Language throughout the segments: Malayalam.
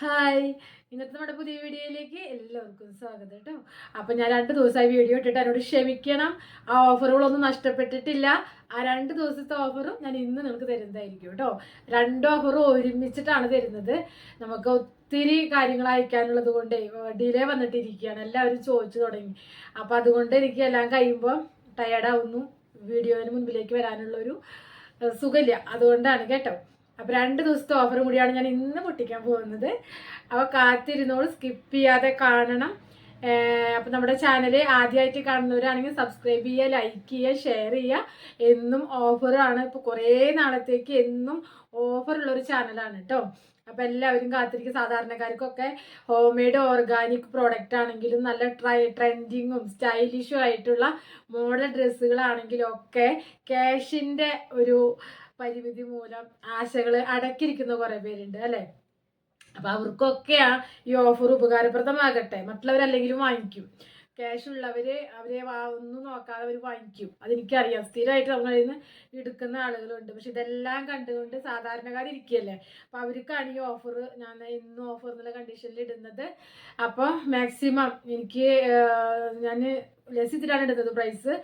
ഹായ്, ഇന്നത്തെ നമ്മുടെ പുതിയ വീഡിയോയിലേക്ക് എല്ലാവർക്കും സ്വാഗതം കേട്ടോ. അപ്പം ഞാൻ 2 ദിവസമായി വീഡിയോ ഇട്ടിട്ട് എന്നോട് ക്ഷമിക്കണം. ആ ഓഫറുകളൊന്നും നഷ്ടപ്പെട്ടിട്ടില്ല. ആ 2 ദിവസത്തെ ഓഫറും ഞാൻ ഇന്ന് നിങ്ങൾക്ക് തരുന്നതായിരിക്കും കേട്ടോ. 2 ഓഫറും ഒരുമിച്ചിട്ടാണ് തരുന്നത്. നമുക്ക് ഒത്തിരി കാര്യങ്ങൾ അയക്കാനുള്ളത് കൊണ്ട് ഡിലേ വന്നിട്ടിരിക്കുകയാണ്. എല്ലാവരും ചോദിച്ചു തുടങ്ങി. അപ്പം അതുകൊണ്ട് എനിക്ക് എല്ലാം കഴിയുമ്പോൾ ടയർഡാവുന്നു. വീഡിയോന് മുൻപിലേക്ക് വരാനുള്ളൊരു സുഖമില്ല. അതുകൊണ്ടാണ് കേട്ടോ. അപ്പോൾ 2 ദിവസത്തെ ഓഫറും കൂടിയാണ് ഞാൻ ഇന്ന് പൊട്ടിക്കാൻ പോകുന്നത്. അപ്പോൾ കാത്തിരുന്നോട് സ്കിപ്പ് ചെയ്യാതെ കാണണം. അപ്പോൾ നമ്മുടെ ചാനൽ ആദ്യമായിട്ട് കാണുന്നവരാണെങ്കിൽ സബ്സ്ക്രൈബ് ചെയ്യുക, ലൈക്ക് ചെയ്യുക, ഷെയർ ചെയ്യുക. എന്നും ഓഫറാണ്. ഇപ്പോൾ കുറേ നാളത്തേക്ക് എന്നും ഓഫറുള്ളൊരു ചാനലാണ് കേട്ടോ. അപ്പോൾ എല്ലാവരും കാത്തിരിക്കും. സാധാരണക്കാർക്കൊക്കെ ഹോം മെയ്ഡ് ഓർഗാനിക് പ്രോഡക്റ്റ് ആണെങ്കിലും നല്ല ട്രെൻഡിങ്ങും സ്റ്റൈലിഷും ആയിട്ടുള്ള മോഡൽ ഡ്രസ്സുകളാണെങ്കിലും ഒക്കെ ക്യാഷിൻ്റെ ഒരു പരിമിതി മൂലം ആശകൾ അടക്കിയിരിക്കുന്ന കുറേ പേരുണ്ട് അല്ലേ. അപ്പോൾ അവർക്കൊക്കെയാ ഈ ഓഫർ ഉപകാരപ്രദമാകട്ടെ. മറ്റുള്ളവരല്ലെങ്കിലും വാങ്ങിക്കും. ക്യാഷ് ഉള്ളവർ അവരെ ഒന്നും നോക്കാതെ അവർ വാങ്ങിക്കും. അതെനിക്കറിയാം. സ്ഥിരമായിട്ട് നമ്മൾ കയ്യിൽ നിന്ന് എടുക്കുന്ന ആളുകളുണ്ട്. പക്ഷെ ഇതെല്ലാം കണ്ടുകൊണ്ട് സാധാരണക്കാരിയ്ക്കല്ലേ. അപ്പോൾ അവർക്കാണ് ഈ ഓഫർ ഞാൻ ഇന്നും ഓഫർ എന്നുള്ള കണ്ടീഷനിൽ ഇടുന്നത്. അപ്പോൾ മാക്സിമം എനിക്ക് ഞാൻ ലെസിത്തിട്ടാണ് ഇടുന്നത് പ്രൈസ്.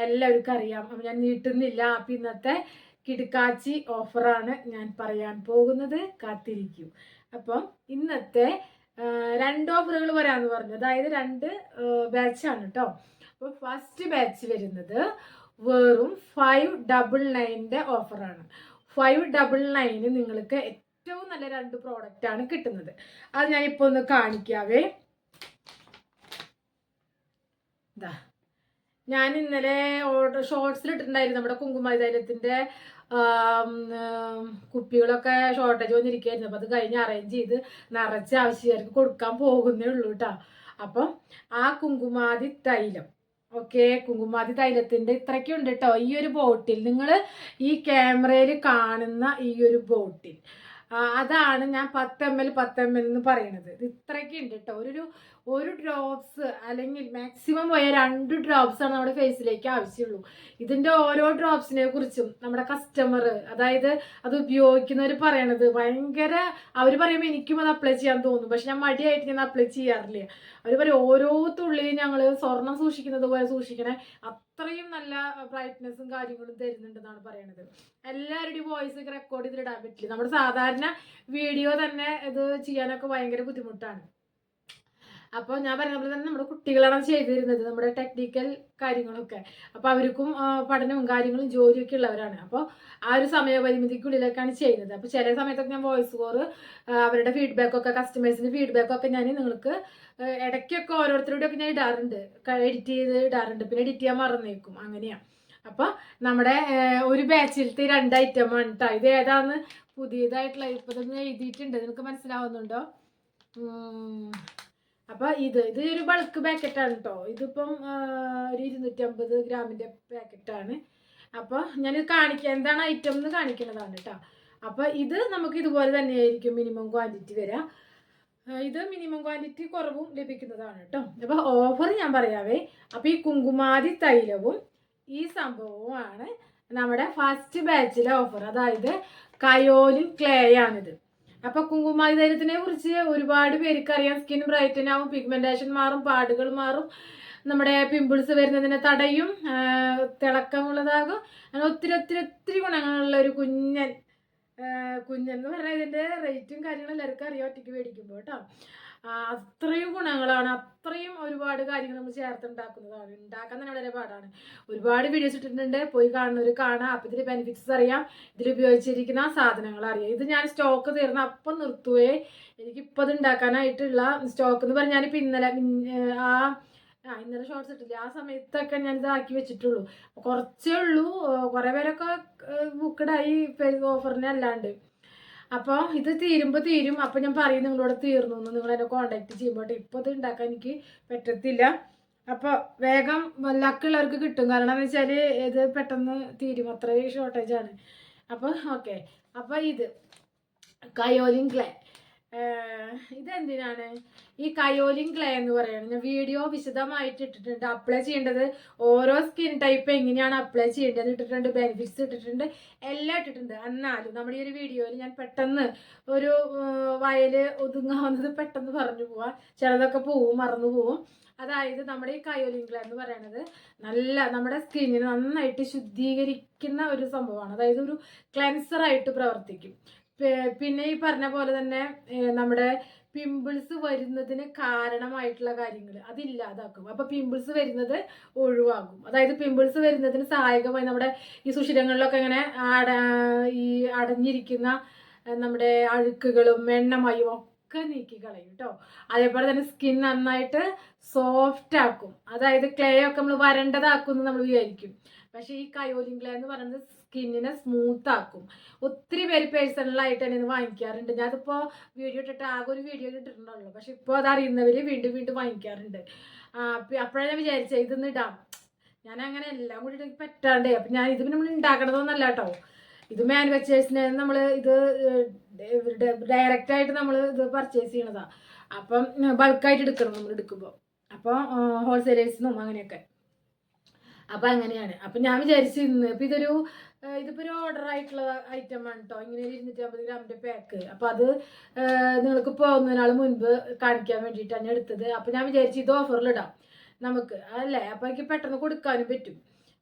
എല്ലാവർക്കും അറിയാം. അപ്പം ഞാൻ നീട്ടുന്നില്ല. അപ്പം ഇന്നത്തെ കിടുക്കാച്ചി ഓഫറാണ് ഞാൻ പറയാൻ പോകുന്നത്. കാത്തിരിക്കും. അപ്പം ഇന്നത്തെ 2 ഓഫറുകൾ വരാമെന്ന് പറഞ്ഞു. അതായത് 2 ബാച്ചാണ് കേട്ടോ. അപ്പോൾ ഫസ്റ്റ് ബാച്ച് വരുന്നത് വെറും 599 ഓഫറാണ്. 599 നിങ്ങൾക്ക് ഏറ്റവും നല്ല 2 പ്രോഡക്റ്റാണ് കിട്ടുന്നത്. അത് ഞാനിപ്പോൾ ഒന്ന് കാണിക്കാവേ. ഇതാ, ഞാൻ ഇന്നലെ ഷോർട്സിൽ ഇട്ടിട്ടുണ്ടായിരുന്നു നമ്മുടെ കുങ്കുമാരി തൈലത്തിൻ്റെ കുപ്പികളൊക്കെ ഷോർട്ടേജ് വന്നിരിക്കുകയായിരുന്നു. അപ്പോൾ അത് കഴിഞ്ഞ് അറേഞ്ച് ചെയ്ത് നിറച്ച് ആവശ്യക്കാർക്ക് കൊടുക്കാൻ പോകുന്നേ ഉള്ളൂ കേട്ടോ. അപ്പം ആ കുങ്കുമാതി തൈലം കുങ്കുമാതി തൈലത്തിൻ്റെ ഇത്രയ്ക്കുണ്ട് കേട്ടോ. ഈ ഒരു ബോട്ടിൽ നിങ്ങൾ ഈ ക്യാമറയിൽ കാണുന്ന ഈ ഒരു ബോട്ടിൽ അതാണ് ഞാൻ 10 ml എന്ന് പറയുന്നത്. ഇത് ഇത്രയ്ക്കുണ്ട് കേട്ടോ. ഒരു ഡ്രോപ്സ് അല്ലെങ്കിൽ മാക്സിമം പോയ 2 ഡ്രോപ്സ് ആണ് നമ്മുടെ ഫേസിലേക്ക് ആവശ്യമുള്ളൂ. ഇതിൻ്റെ ഓരോ ഡ്രോപ്സിനെ കുറിച്ചും നമ്മുടെ കസ്റ്റമർ, അതായത് അത് ഉപയോഗിക്കുന്നവർ പറയണത് ഭയങ്കര, അവർ പറയുമ്പോൾ എനിക്കും അത് അപ്ലൈ ചെയ്യാൻ തോന്നും. പക്ഷെ ഞാൻ മടിയായിട്ട് ഞാൻ അപ്ലൈ ചെയ്യാറില്ല. അവർ പറയും ഓരോ തുള്ളിയും ഞങ്ങൾ സ്വർണം സൂക്ഷിക്കുന്നത് പോലെ സൂക്ഷിക്കണേ, അത്രയും നല്ല ബ്രൈറ്റ്നെസ്സും കാര്യങ്ങളും തരുന്നുണ്ടെന്നാണ് പറയണത്. എല്ലാവരുടെയും വോയിസ് ഒക്കെ റെക്കോർഡ് ചെയ്തിടാൻ പറ്റില്ല. നമ്മുടെ സാധാരണ വീഡിയോ തന്നെ ഇത് ചെയ്യാനൊക്കെ ഭയങ്കര ബുദ്ധിമുട്ടാണ്. അപ്പോൾ ഞാൻ പറഞ്ഞ പോലെ തന്നെ നമ്മുടെ കുട്ടികളാണ് ചെയ്തിരുന്നത്, നമ്മുടെ ടെക്നിക്കൽ കാര്യങ്ങളൊക്കെ. അപ്പോൾ അവർക്കും പഠനവും കാര്യങ്ങളും ജോലിയൊക്കെ ഉള്ളവരാണ്. അപ്പോൾ ആ ഒരു സമയപരിമിതിക്കുള്ളിലേക്കാണ് ചെയ്യുന്നത്. അപ്പോൾ ചില സമയത്തൊക്കെ ഞാൻ വോയിസ് കോർ അവരുടെ ഫീഡ്ബാക്കൊക്കെ, കസ്റ്റമേഴ്സിൻ്റെ ഫീഡ്ബാക്കൊക്കെ ഞാൻ നിങ്ങൾക്ക് ഇടയ്ക്കൊക്കെ ഓരോരുത്തരുടെയൊക്കെ ഞാൻ ഇടാറുണ്ട്, എഡിറ്റ് ചെയ്ത് ഇടാറുണ്ട്. പിന്നെ എഡിറ്റ് ചെയ്യാൻ മറന്നേക്കും, അങ്ങനെയാണ്. അപ്പോൾ നമ്മുടെ ഒരു ബാച്ചിലത്തെ 2 ഐറ്റമാണ് കേട്ടോ. ഇത് ഏതാന്ന് പുതിയതായിട്ടുള്ള ഇപ്പോൾ തന്നെ എഴുതിയിട്ടുണ്ട്. നിങ്ങൾക്ക് മനസ്സിലാവുന്നുണ്ടോ? അപ്പോൾ ഇത് ഒരു ബൾക്ക് പാക്കറ്റാണ് കേട്ടോ. ഇതിപ്പം ഒരു 250 ഗ്രാമിൻ്റെ പാക്കറ്റാണ്. അപ്പോൾ ഞാനിത് കാണിക്കാം, എന്താണ് ഐറ്റം എന്ന് കാണിക്കുന്നതാണ് കേട്ടോ. അപ്പോൾ ഇത് നമുക്ക് ഇതുപോലെ തന്നെയായിരിക്കും മിനിമം ക്വാണ്ടിറ്റി വരിക. ഇത് മിനിമം ക്വാണ്ടിറ്റി കുറവും ലഭിക്കുന്നതാണ് കേട്ടോ. അപ്പോൾ ഓഫർ ഞാൻ പറയാവേ. അപ്പോൾ ഈ കുങ്കുമാതി തൈലവും ഈ സംഭവവുമാണ് നമ്മുടെ ഫസ്റ്റ് ബാച്ചിലെ ഓഫർ. അതായത് കയോലിൻ ക്ലേ ആണിത്. അപ്പോൾ കുങ്കുമാതി തൈലത്തിനെ കുറിച്ച് ഒരുപാട് പേർക്ക് അറിയാം. സ്കിൻ ബ്രൈറ്റൻ ആവും, പിഗ്മെന്റേഷൻ മാറും, പാടുകൾ മാറും, നമ്മുടെ പിമ്പിൾസ് വരുന്നതിനെ തടയും, തിളക്കമുള്ളതാകും. അങ്ങനെ ഒത്തിരി ഗുണങ്ങളുള്ള ഒരു കുഞ്ഞൻ എന്ന് പറഞ്ഞാൽ ഇതിൻ്റെ റേറ്റും കാര്യങ്ങളും എല്ലാവർക്കും അറിയാം ഒറ്റയ്ക്ക് മേടിക്കുമ്പോൾ കേട്ടോ. അത്രയും ഗുണങ്ങളാണ്, അത്രയും ഒരുപാട് കാര്യങ്ങൾ നമ്മൾ ചേർത്തുണ്ടാക്കുന്നതാണ്. ഉണ്ടാക്കാൻ തന്നെ വളരെ പാടാണ്. ഒരുപാട് വീഡിയോസ് ഇട്ടിട്ടുണ്ട്, പോയി കാണുന്നവർ കാണാം. അപ്പം ഇതിൻ്റെ ബെനിഫിറ്റ്സ് അറിയാം, ഇതിൽ ഉപയോഗിച്ചിരിക്കുന്ന സാധനങ്ങൾ അറിയാം. ഇത് ഞാൻ സ്റ്റോക്ക് തീർന്ന അപ്പം നിർത്തുവേ. എനിക്കിപ്പോൾ അത് ഉണ്ടാക്കാനായിട്ടുള്ള സ്റ്റോക്ക് എന്ന് പറഞ്ഞാൽ ഞാനിപ്പോൾ ഇന്നലെ ഷോർട്സ് ഇട്ടില്ല, ആ സമയത്തൊക്കെ ഞാൻ ഇതാക്കി വെച്ചിട്ടുള്ളൂ. കുറച്ചേ ഉള്ളൂ. കുറേ പേരൊക്കെ ബുക്കഡായി ഓഫറിനെ അല്ലാണ്ട്. അപ്പോൾ ഇത് തീരും. അപ്പോൾ ഞാൻ പറയും നിങ്ങളോട് തീർന്നു എന്ന്, നിങ്ങൾ എന്നെ കോണ്ടാക്ട് ചെയ്യുമ്പോൾ. ഇപ്പോൾ ഇത് ഉണ്ടാക്കാൻ എനിക്ക് പറ്റത്തില്ല. അപ്പോൾ വേഗം ലക്കുള്ളവർക്ക് കിട്ടും. കാരണം എന്ന് വെച്ചാൽ ഇത് പെട്ടെന്ന് തീരും, അത്രയും ഷോർട്ടേജാണ്. അപ്പോൾ ഓക്കെ. അപ്പോൾ ഇത് കയോലിൻ ക്ലേ ഇതെന്തിനാണ് ഈ കയോലിൻ ക്ലേ എന്ന് പറയുന്നത്? ഞാൻ വീഡിയോ വിശദമായിട്ട് ഇട്ടിട്ടുണ്ട്. അപ്ലൈ ചെയ്യേണ്ടത് ഓരോ സ്കിൻ ടൈപ്പ് എങ്ങനെയാണ് അപ്ലൈ ചെയ്യേണ്ടത് ഇട്ടിട്ടുണ്ട്, ബെനിഫിറ്റ്സ് ഇട്ടിട്ടുണ്ട്, എല്ലാം ഇട്ടിട്ടുണ്ട്. എന്നാലും നമ്മുടെ ഈ ഒരു വീഡിയോയിൽ ഞാൻ പെട്ടെന്ന് ഒരു വയല് ഒതുങ്ങാവുന്നത് പെട്ടെന്ന് പറഞ്ഞു പോവാം. ചിലതൊക്കെ പോവും, മറന്നു പോവും. അതായത് നമ്മുടെ ഈ കയോലിൻ ക്ലേ എന്ന് പറയുന്നത് നമ്മുടെ സ്കിന്നിന് നന്നായിട്ട് ശുദ്ധീകരിക്കുന്ന ഒരു സംഭവമാണ്. അതായത് ഒരു ക്ലെൻസർ ആയിട്ട് പ്രവർത്തിക്കും. പിന്നെ ഈ പറഞ്ഞ പോലെ തന്നെ നമ്മുടെ പിമ്പിൾസ് വരുന്നതിന് കാരണമായിട്ടുള്ള കാര്യങ്ങൾ അതില്ലാതാക്കും. അപ്പൊ പിമ്പിൾസ് വരുന്നത് ഒഴിവാകും. അതായത് പിമ്പിൾസ് വരുന്നതിന് സഹായകമായി നമ്മുടെ ഈ സുഷിരങ്ങളിലൊക്കെ ഇങ്ങനെ ഈ അടഞ്ഞിരിക്കുന്ന നമ്മുടെ അഴുക്കുകളും എണ്ണമയും ഒക്കെ നീക്കി കളയും കേട്ടോ. അതേപോലെ തന്നെ സ്കിൻ നന്നായിട്ട് സോഫ്റ്റ് ആക്കും. അതായത് ക്ലേ ഒക്കെ നമ്മൾ വരണ്ടതാക്കും എന്ന് നമ്മൾ വിചാരിക്കും. പക്ഷെ ഈ കയോലിൻ ക്ലേ എന്ന് പറയുന്നത് സ്കിന്നിനെ സ്മൂത്ത് ആക്കും. ഒത്തിരി പേര് പേഴ്സണലായിട്ട് തന്നെ ഇത് വാങ്ങിക്കാറുണ്ട്. ഞാനിപ്പോൾ വീഡിയോ ഇട്ടിട്ട് ആകെ ഒരു വീഡിയോ ഇട്ടിട്ടുണ്ടല്ലോ. പക്ഷെ ഇപ്പോൾ അത് അറിയുന്നവർ വീണ്ടും വീണ്ടും വാങ്ങിക്കാറുണ്ട്. അപ്പോഴാണ് ഞാൻ വിചാരിച്ചത് ഇതൊന്ന് ഇടാം. ഞാൻ അങ്ങനെ എല്ലാം കൂടി എനിക്ക് പറ്റാണ്ടേ. അപ്പം ഞാൻ ഇത് നമ്മൾ ഉണ്ടാക്കണതൊന്നല്ല കേട്ടോ. ഇത് മാനുഫാക്ചേഴ്സിന് നമ്മൾ ഇത് ഡയറക്റ്റായിട്ട് നമ്മൾ ഇത് പർച്ചേസ് ചെയ്യണതാ. അപ്പം ബൾക്കായിട്ട് എടുക്കണം നമ്മൾ എടുക്കുമ്പോൾ. അപ്പോൾ ഹോൾസെയിലേഴ്സിനും അങ്ങനെയൊക്കെ. അപ്പം അങ്ങനെയാണ്. അപ്പം ഞാൻ വിചാരിച്ചു ഇന്ന് ഇപ്പം ഇതിപ്പോൾ ഒരു ഓർഡർ ആയിട്ടുള്ള ഐറ്റം ആണ് കേട്ടോ. ഇങ്ങനെ 250 ഗ്രാമിൻ്റെ പാക്ക്. അപ്പം അത് നിങ്ങൾക്ക് പോകുന്നതിനാൾ മുൻപ് കാണിക്കാൻ വേണ്ടിയിട്ടാണ് ഞാൻ എടുത്തത്. അപ്പം ഞാൻ വിചാരിച്ചു ഇത് ഓഫറിലിടാം നമുക്ക്, അല്ലേ? അപ്പം എനിക്ക് പെട്ടെന്ന് കൊടുക്കാനും പറ്റും.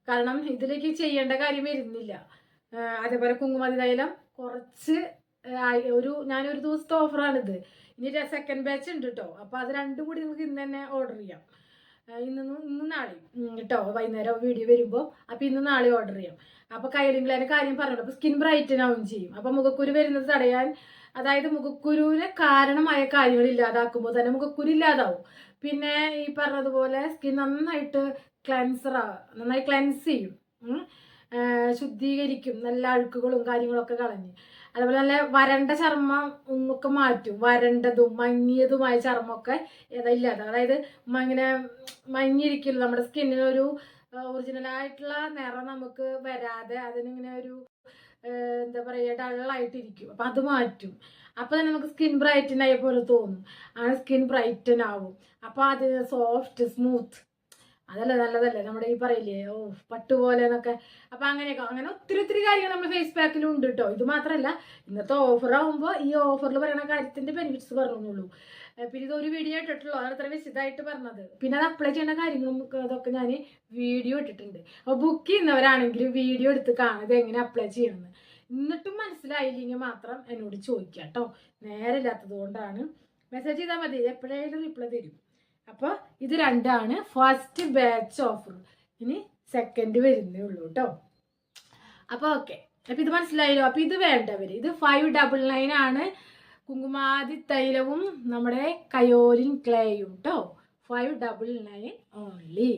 കാരണം ഇതിലേക്ക് ചെയ്യേണ്ട കാര്യം വരുന്നില്ല. അതേപോലെ കുങ്കുമാതി തൈലം കുറച്ച് ഞാനൊരു ദിവസത്തെ ഓഫറാണിത്. ഇനി സെക്കൻഡ് ബാച്ച് ഉണ്ട് കേട്ടോ. അപ്പോൾ അത് രണ്ടും കൂടി നിങ്ങൾക്ക് ഇന്ന് തന്നെ ഓർഡർ ചെയ്യാം. ഇന്ന് നാളെ കേട്ടോ, വൈകുന്നേരം വീഡിയോ വരുമ്പോൾ. അപ്പോൾ ഇന്ന് നാളെ ഓർഡർ ചെയ്യാം. അപ്പോൾ കയോലിൻ ക്ലേൻ്റെ കാര്യം പറഞ്ഞല്ലോ. അപ്പോൾ സ്കിൻ ബ്രൈറ്റൻ ആവും ചെയ്യും. അപ്പോൾ മുഖക്കുരു വരുന്നത് തടയാൻ, അതായത് മുഖക്കുരുവിന് കാരണമായ കാര്യങ്ങൾ ഇല്ലാതാക്കുമ്പോൾ തന്നെ മുഖക്കുരു ഇല്ലാതാവും. പിന്നെ ഈ പറഞ്ഞതുപോലെ സ്കിൻ നന്നായിട്ട് നന്നായി ക്ലെൻസ് ചെയ്യും, ശുദ്ധീകരിക്കും. നല്ല അഴുക്കുകളും കാര്യങ്ങളൊക്കെ കളഞ്ഞ് അതുപോലെ നല്ല വരണ്ട ചർമ്മം ഒക്കെ മാറ്റും. വരണ്ടതും മങ്ങിയതുമായ ചർമ്മമൊക്കെ ഇല്ലാതെ, അതായത് ഇങ്ങനെ മങ്ങിയിരിക്കില്ല. നമ്മുടെ സ്കിന്നിനൊരു ഒറിജിനലായിട്ടുള്ള നിറം നമുക്ക് വരാതെ അതിനിങ്ങനെ ഒരു എന്താ പറയുക ഡള്ളായിട്ടിരിക്കും. അപ്പം അത് മാറ്റും. അപ്പോൾ തന്നെ നമുക്ക് സ്കിൻ ബ്രൈറ്റൻ ആയ പോലെ തോന്നും. ആ സ്കിൻ ബ്രൈറ്റൻ ആവും. അപ്പോൾ അത് സോഫ്റ്റ് സ്മൂത്ത്, അതല്ലേ നല്ലതല്ലേ? നമ്മുടെ ഈ പറയില്ലേ പട്ടുപോലെ എന്നൊക്കെ. അപ്പം അങ്ങനെയൊക്കെ അങ്ങനെ ഒത്തിരി കാര്യങ്ങൾ നമ്മൾ ഫേസ് പാക്കിലും ഉണ്ട് കേട്ടോ. ഇത് മാത്രമല്ല, ഇന്നത്തെ ഓഫർ ആകുമ്പോൾ ഈ ഓഫറിൽ പറയുന്ന കാര്യത്തിൻ്റെ ബെനിഫിറ്റ്സ് പറഞ്ഞോളൂ. പിന്നെ ഇതൊരു വീഡിയോ ഇട്ടിട്ടുള്ളൂ, അതാണ് അത്ര വിശദമായിട്ട് പറഞ്ഞത്. പിന്നെ അത് അപ്ലൈ ചെയ്യേണ്ട കാര്യങ്ങളും അതൊക്കെ ഞാൻ വീഡിയോ ഇട്ടിട്ടുണ്ട്. അപ്പോൾ ബുക്ക് ചെയ്യുന്നവരാണെങ്കിലും വീഡിയോ എടുത്ത് കാണുന്നത് എങ്ങനെ അപ്ലൈ ചെയ്യണമെന്ന്. എന്നിട്ടും മനസ്സിലായില്ലെങ്കിൽ മാത്രം എന്നോട് ചോദിക്കാം കേട്ടോ. നേരമില്ലാത്തത് കൊണ്ടാണ്. മെസ്സേജ് ചെയ്താൽ മതി, എപ്പോഴേലും റിപ്ലൈ തരും. അപ്പോൾ ഇത് രണ്ടാണ് ഫസ്റ്റ് ബാച്ച് ഓഫർ. ഇനി സെക്കൻഡ് വരുന്നേ ഉള്ളൂ കേട്ടോ. അപ്പോൾ ഓക്കെ, അപ്പോൾ ഇത് മനസ്സിലായല്ലോ. അപ്പോൾ ഇത് വേണ്ടവർ ഇത് 599 ആണ്. കുങ്കുമാതി തൈലവും നമ്മുടെ കയോലിൻ ക്ലേയും കേട്ടോ. 599 ഓൺലി.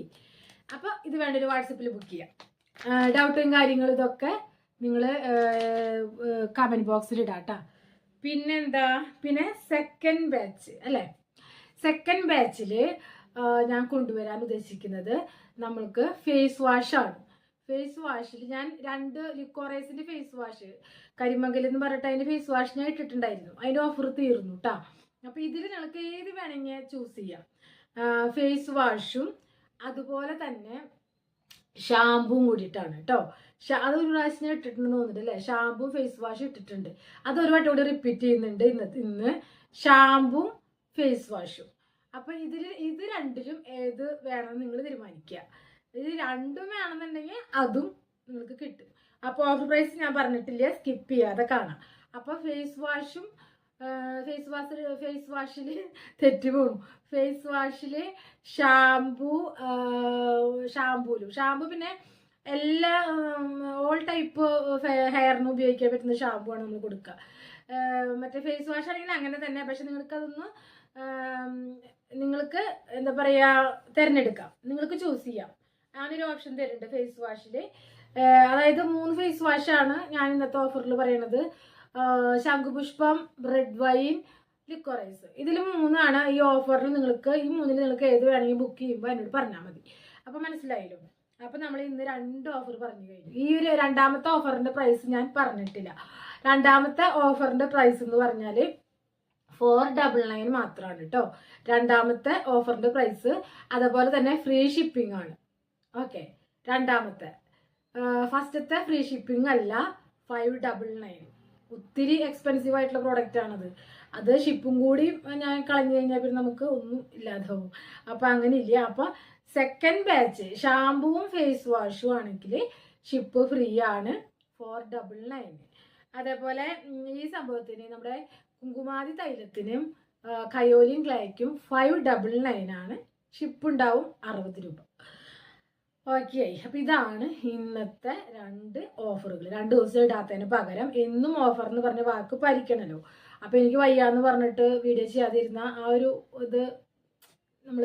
അപ്പോൾ ഇത് വേണ്ട ഒരു വാട്സപ്പിൽ ബുക്ക് ചെയ്യാം. ഡൗട്ടും കാര്യങ്ങളും ഇതൊക്കെ നിങ്ങൾ കമൻറ്റ് ബോക്സിൽ ഇടാം കേട്ടോ. പിന്നെ സെക്കൻഡ് ബാച്ച് അല്ലേ? സെക്കൻഡ് ബാച്ചിൽ ഞാൻ കൊണ്ടുവരാൻ ഉദ്ദേശിക്കുന്നത് നമ്മൾക്ക് ഫേസ് വാഷാണ്. ഫേസ് വാഷിൽ ഞാൻ 2 ലിക്കോറൈസിൻ്റെ ഫേസ് വാഷ്, കരിമംഗൽ എന്ന് പറഞ്ഞിട്ട് അതിൻ്റെ ഫേസ് വാഷ് ഞാൻ ഇട്ടിട്ടുണ്ടായിരുന്നു. അതിൻ്റെ ഓഫർ തീർന്നു കേട്ടോ. അപ്പോൾ ഇതിൽ നിങ്ങൾക്ക് ഏത് വേണമെങ്കിൽ ചൂസ് ചെയ്യാം. ഫേസ് വാഷും അതുപോലെ തന്നെ ഷാമ്പുവും കൂടിയിട്ടാണ് കേട്ടോ. അതൊരു പ്രാവശ്യം ഞാൻ ഇട്ടിട്ടുണ്ടെന്ന് തോന്നുന്നുണ്ട് അല്ലേ? ഷാമ്പും ഫേസ് വാഷ് ഇട്ടിട്ടുണ്ട്. അതൊരു വട്ടം കൂടി റിപ്പീറ്റ് ചെയ്യുന്നുണ്ട് ഇന്ന് ഷാമ്പും ഫേസ് വാഷും. അപ്പം ഇത് രണ്ടിലും ഏത് വേണമെന്ന് നിങ്ങൾ തീരുമാനിക്കുക. ഇത് രണ്ടും വേണമെന്നുണ്ടെങ്കിൽ അതും നിങ്ങൾക്ക് കിട്ടും. അപ്പോൾ ഓഫർ പ്രൈസ് ഞാൻ പറഞ്ഞിട്ടില്ല, സ്കിപ്പ് ചെയ്യാതെ കാണാം. അപ്പോൾ ഫേസ് വാഷിൽ തെറ്റ് പോകും. ഫേസ് വാഷിൽ ഷാമ്പു പിന്നെ എല്ലാ ഓൾ ടൈപ്പ് ഹെയറിന് ഉപയോഗിക്കാൻ പറ്റുന്ന ഷാമ്പു ആണ് നമ്മൾ കൊടുക്കുക. മറ്റേ ഫേസ് വാഷ് ആണെങ്കിൽ അങ്ങനെ തന്നെ. പക്ഷെ നിങ്ങൾക്ക് എന്താ പറയുക തിരഞ്ഞെടുക്കാം, നിങ്ങൾക്ക് ചൂസ് ചെയ്യാം. അങ്ങനൊരു ഓപ്ഷൻ തരുന്നുണ്ട് ഫേസ് വാഷിൽ. അതായത് 3 ഫേസ് വാഷാണ് ഞാൻ ഇന്നത്തെ ഓഫറിൽ പറയണത്. ശംഖുപുഷ്പം, റെഡ് വൈൻ, ലിക്കോറൈസ്, ഇതിൽ 3 ഈ ഓഫറിൽ. നിങ്ങൾക്ക് ഈ 3 നിങ്ങൾക്ക് ഏത് വേണമെങ്കിൽ ബുക്ക് ചെയ്യുമ്പോൾ എന്നോട് പറഞ്ഞാൽ മതി. അപ്പോൾ മനസ്സിലായല്ലോ. അപ്പോൾ നമ്മൾ ഇന്ന് 2 ഓഫർ പറഞ്ഞു കഴിഞ്ഞു. ഈ ഒരു രണ്ടാമത്തെ ഓഫറിൻ്റെ പ്രൈസ് ഞാൻ പറഞ്ഞിട്ടില്ല. രണ്ടാമത്തെ ഓഫറിൻ്റെ പ്രൈസ് എന്ന് പറഞ്ഞാൽ 499 മാത്രമാണ് കേട്ടോ രണ്ടാമത്തെ ഓഫറിൻ്റെ പ്രൈസ്. അതുപോലെ തന്നെ ഫ്രീ ഷിപ്പിംഗ് ആണ്. ഓക്കെ, രണ്ടാമത്തെ. ഫസ്റ്റത്തെ ഫ്രീ ഷിപ്പിംഗ് അല്ല, 599. ഒത്തിരി എക്സ്പെൻസീവ് ആയിട്ടുള്ള പ്രോഡക്റ്റ് ആണത്. അത് ഷിപ്പും കൂടി ഞാൻ കളഞ്ഞു കഴിഞ്ഞാൽ പിന്നെ നമുക്ക് ഒന്നും ഇല്ലാതാവും. അപ്പം അങ്ങനെ ഇല്ല. അപ്പം സെക്കൻഡ് ബാച്ച് ഷാമ്പുവും ഫേസ് വാഷും ആണെങ്കിൽ ഷിപ്പ് ഫ്രീ ആണ്, 499. അതേപോലെ ഈ സംഭവത്തിന് നമ്മുടെ കുങ്കുമാതി തൈലത്തിനും കയോലിൻ ക്ലേക്കും 599 ആണ്. ഷിപ്പ് ഉണ്ടാവും 60 രൂപ. ഓക്കെ, അപ്പം ഇതാണ് ഇന്നത്തെ 2 ഓഫറുകൾ. 2 ദിവസം ഇടാത്തതിന് പകരം എന്നും ഓഫർ എന്ന് പറഞ്ഞ വാക്ക് പാലിക്കണമല്ലോ. അപ്പം എനിക്ക് വയ്യാന്ന് പറഞ്ഞിട്ട് വീഡിയോ ചെയ്യാതിരുന്ന ആ ഒരു ഇത് നമ്മൾ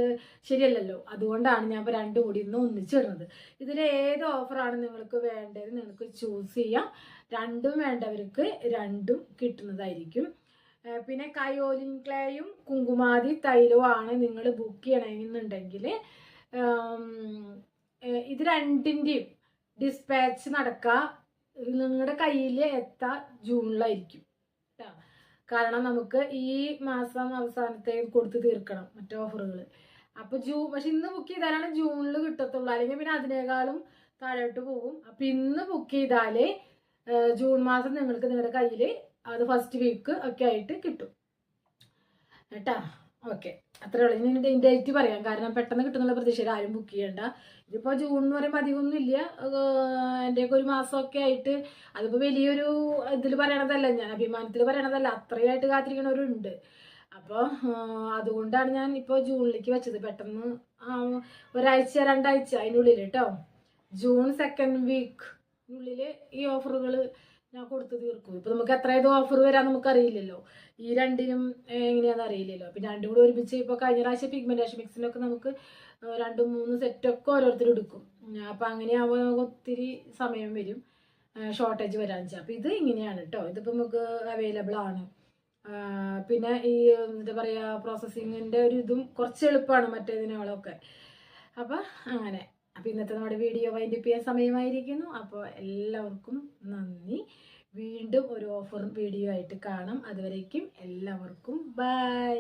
ശരിയല്ലല്ലോ. അതുകൊണ്ടാണ് ഞാൻ ഇപ്പോൾ 2 കൂടി ഇന്ന് ഒന്നിച്ചിടുന്നത്. ഇതിൽ ഏത് ഓഫറാണ് നിങ്ങൾക്ക് വേണ്ടത് നിങ്ങൾക്ക് ചൂസ് ചെയ്യാം. 2ഉം വേണ്ടവർക്ക് 2ഉം കിട്ടുന്നതായിരിക്കും. പിന്നെ കയോലിൻ ക്ലേയും കുങ്കുമാതി തൈലവും ആണ് നിങ്ങൾ ബുക്ക് ചെയ്യണമെന്നുണ്ടെങ്കിൽ ഇത് 2ൻ്റെയും ഡിസ്പാച്ച് നടക്കുക നിങ്ങളുടെ കയ്യിൽ എത്താൻ ജൂണിലായിരിക്കും കേട്ടോ. കാരണം നമുക്ക് ഈ മാസം അവസാനത്തേക്ക് കൊടുത്ത് തീർക്കണം മറ്റു ഓഫറുകൾ. അപ്പോൾ പക്ഷെ ഇന്ന് ബുക്ക് ചെയ്താലാണ് ജൂണിൽ കിട്ടത്തുള്ളൂ, അല്ലെങ്കിൽ പിന്നെ അതിനേക്കാളും താഴോട്ട് പോകും. അപ്പം ഇന്ന് ബുക്ക് ചെയ്താൽ ജൂൺ മാസം നിങ്ങൾക്ക് നിങ്ങളുടെ കയ്യിൽ അത് ഫസ്റ്റ് വീക്ക് ഒക്കെ ആയിട്ട് കിട്ടും കേട്ടോ. ഓക്കെ, അത്രേ ഉള്ളൂ. ഇനി ഡേറ്റ് പറയാം, കാരണം പെട്ടെന്ന് കിട്ടുന്നുള്ള പ്രതീക്ഷയിൽ ആരും ബുക്ക് ചെയ്യണ്ട. ഇതിപ്പോൾ ജൂൺ എന്ന് പറയുമ്പോൾ അധികമൊന്നും ഇല്ല, എൻ്റെയൊക്കെ ഒരു മാസമൊക്കെ ആയിട്ട്. അതിപ്പോൾ വലിയൊരു ഇതിൽ പറയണതല്ല, ഞാൻ അഭിമാനത്തിൽ പറയണതല്ല, അത്രയായിട്ട് കാത്തിരിക്കണവരുണ്ട്. അപ്പോൾ അതുകൊണ്ടാണ് ഞാൻ ഇപ്പോൾ ജൂണിലേക്ക് വെച്ചത്. പെട്ടെന്ന് ഒരാഴ്ച 2 ആഴ്ച അതിനുള്ളിൽ കേട്ടോ, ജൂൺ സെക്കൻഡ് വീക്കിനുള്ളിൽ ഈ ഓഫറുകൾ ഞാൻ കൊടുത്തു തീർക്കും. ഇപ്പം നമുക്ക് എത്രയത് ഓഫർ വരാൻ നമുക്കറിയില്ലല്ലോ, ഈ 2നും എങ്ങനെയാണെന്ന് അറിയില്ലല്ലോ. അപ്പം 2 കൂടി ഒരുമിച്ച് ഇപ്പോൾ കഴിഞ്ഞ പ്രാവശ്യം പിഗ്മെൻറ്റേഷൻ മിക്സിനൊക്കെ നമുക്ക് 2-3 സെറ്റൊക്കെ ഓരോരുത്തർ എടുക്കും. അപ്പം അങ്ങനെയാകുമ്പോൾ നമുക്ക് ഒത്തിരി സമയം വരും, ഷോർട്ടേജ് വരാൻ വെച്ചാൽ. അപ്പം ഇത് ഇങ്ങനെയാണ് കേട്ടോ, ഇതിപ്പോൾ നമുക്ക് അവൈലബിൾ ആണ്. പിന്നെ ഈ എന്താ പറയുക, പ്രോസസ്സിങ്ങിൻ്റെ ഒരു ഇതും കുറച്ച് എളുപ്പമാണ് മറ്റേതിനോളൊക്കെ. അപ്പം അങ്ങനെ. അപ്പോൾ ഇന്നത്തെ നമ്മുടെ വീഡിയോ വൈൻഡപ്പ് ചെയ്യാൻ സമയമായിരിക്കുന്നു. അപ്പോൾ എല്ലാവർക്കും നന്ദി. വീണ്ടും ഒരു ഓഫർ വീഡിയോ ആയിട്ട് കാണാം. അതുവരേക്കും എല്ലാവർക്കും ബൈ.